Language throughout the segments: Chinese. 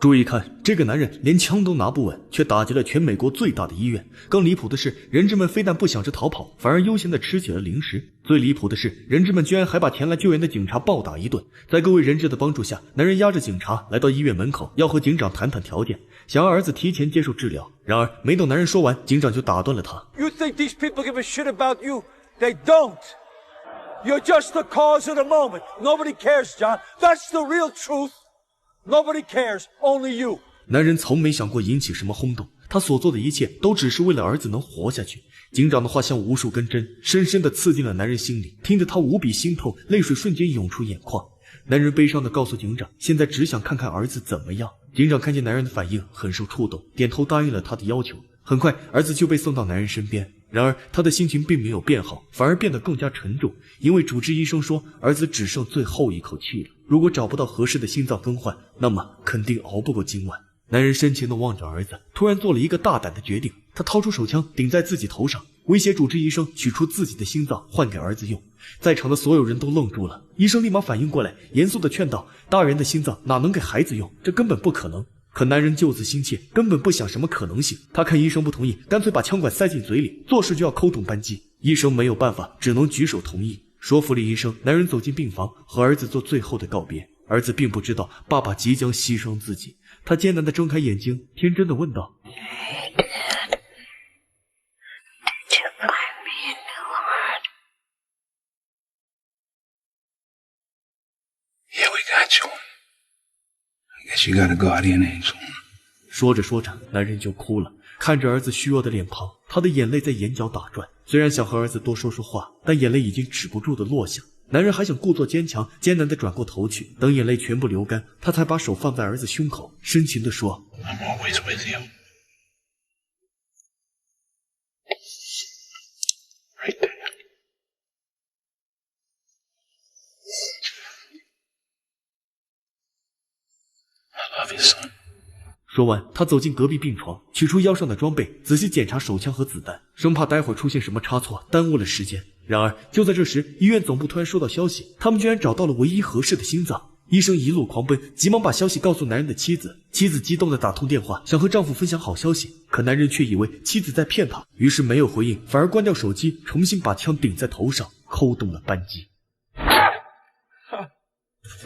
注意看，这个男人连枪都拿不稳，却打击了全美国最大的医院。更离谱的是，人质们非但不想着逃跑，反而悠闲地吃起了零食。最离谱的是，人质们居然还把前来救援的警察暴打一顿。在各位人质的帮助下，男人押着警察来到医院门口，要和警长谈谈条件，想让儿子提前接受治疗。然而，没等男人说完，警长就打断了他。You think these people give a shit about you? They don't. You're just the cause of the moment. Nobody cares, John. That's the real truth.Nobody cares, only you. 男人从没想过引起什么轰动，他所做的一切都只是为了儿子能活下去。警长的话像无数根针，深深地刺进了男人心里，听得他无比心痛，泪水瞬间涌出眼眶。男人悲伤地告诉警长，现在只想看看儿子怎么样。警长看见男人的反应，很受触动，点头答应了他的要求。很快，儿子就被送到男人身边。然而他的心情并没有变好，反而变得更加沉重，因为主治医生说儿子只剩最后一口气了，如果找不到合适的心脏更换，那么肯定熬不过今晚。男人深情地望着儿子，突然做了一个大胆的决定，他掏出手枪顶在自己头上，威胁主治医生取出自己的心脏换给儿子用。在场的所有人都愣住了，医生立马反应过来，严肃地劝道，大人的心脏哪能给孩子用，这根本不可能。可男人救子心切，根本不想什么可能性。他看医生不同意，干脆把枪管塞进嘴里，做事就要扣动扳机。医生没有办法，只能举手同意。说服了医生，男人走进病房，和儿子做最后的告别。儿子并不知道爸爸即将牺牲自己，他艰难地睁开眼睛，天真地问道 Hey, Dad. Did you find me a new heart? Yeah, we got you.I guess you got a guardian angel. 说着说着，男人就哭了，看着儿子虚弱的脸庞，他的眼泪在眼角打转。虽然想和儿子多说说话，但眼泪已经止不住的落下。男人还想故作坚强，艰难地转过头去，等眼泪全部流干，他才把手放在儿子胸口，深情地说 I'm always with you. Right there.说完，他走进隔壁病床，取出腰上的装备，仔细检查手枪和子弹，生怕待会儿出现什么差错，耽误了时间。然而，就在这时，医院总部突然收到消息，他们居然找到了唯一合适的心脏。医生一路狂奔，急忙把消息告诉男人的妻子。妻子激动地打通电话，想和丈夫分享好消息，可男人却以为妻子在骗他，于是没有回应，反而关掉手机，重新把枪顶在头上，扣动了扳机。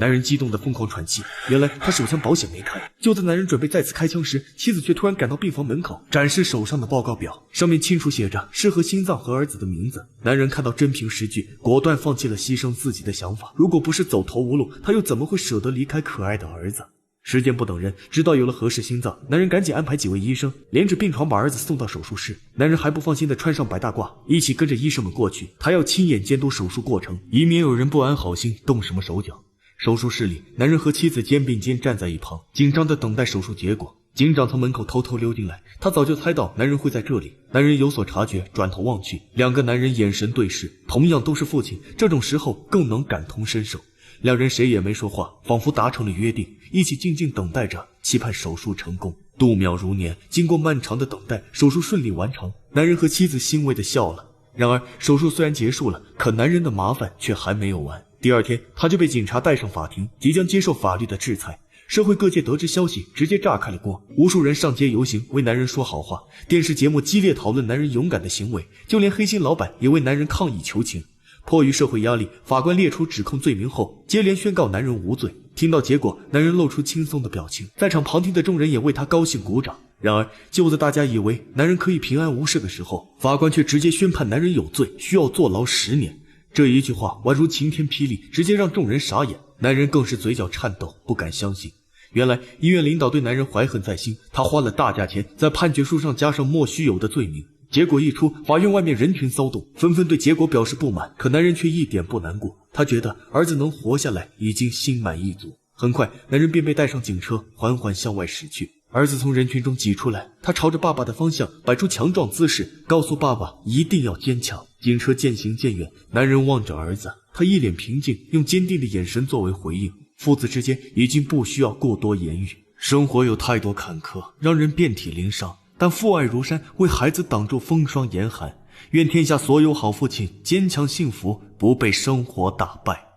男人激动地疯狂喘气，原来他手枪保险没开。就在男人准备再次开枪时，妻子却突然赶到病房门口，展示手上的报告表，上面清楚写着适合心脏和儿子的名字。男人看到真凭实据，果断放弃了牺牲自己的想法。如果不是走投无路，他又怎么会舍得离开可爱的儿子？时间不等人，直到有了合适心脏，男人赶紧安排几位医生连着病床把儿子送到手术室。男人还不放心地穿上白大褂，一起跟着医生们过去，他要亲眼监督手术过程，以免有人不安好心动什么手脚。手术室里，男人和妻子肩并肩站在一旁，紧张地等待手术结果。警长从门口偷偷溜进来，他早就猜到男人会在这里。男人有所察觉，转头望去，两个男人眼神对视，同样都是父亲，这种时候更能感同身受。两人谁也没说话，仿佛达成了约定，一起静静等待着，期盼手术成功。度秒如年，经过漫长的等待，手术顺利完成。男人和妻子欣慰地笑了。然而，手术虽然结束了，可男人的麻烦却还没有完。第二天，他就被警察带上法庭，即将接受法律的制裁。社会各界得知消息，直接炸开了锅，无数人上街游行，为男人说好话。电视节目激烈讨论男人勇敢的行为，就连黑心老板也为男人抗议求情。迫于社会压力，法官列出指控罪名后，接连宣告男人无罪。听到结果，男人露出轻松的表情，在场旁听的众人也为他高兴鼓掌。然而，就在大家以为男人可以平安无事的时候，法官却直接宣判男人有罪，需要坐牢10年。这一句话宛如晴天霹雳，直接让众人傻眼，男人更是嘴角颤抖，不敢相信。原来医院领导对男人怀恨在心，他花了大价钱在判决书上加上莫须有的罪名。结果一出，法院外面人群骚动，纷纷对结果表示不满，可男人却一点不难过，他觉得儿子能活下来已经心满意足。很快，男人便被带上警车，缓缓向外驶去。儿子从人群中挤出来，他朝着爸爸的方向摆出强壮姿势，告诉爸爸一定要坚强。警车渐行渐远，男人望着儿子，他一脸平静，用坚定的眼神作为回应。父子之间已经不需要过多言语。生活有太多坎坷，让人遍体鳞伤，但父爱如山，为孩子挡住风霜严寒。愿天下所有好父亲坚强幸福，不被生活打败。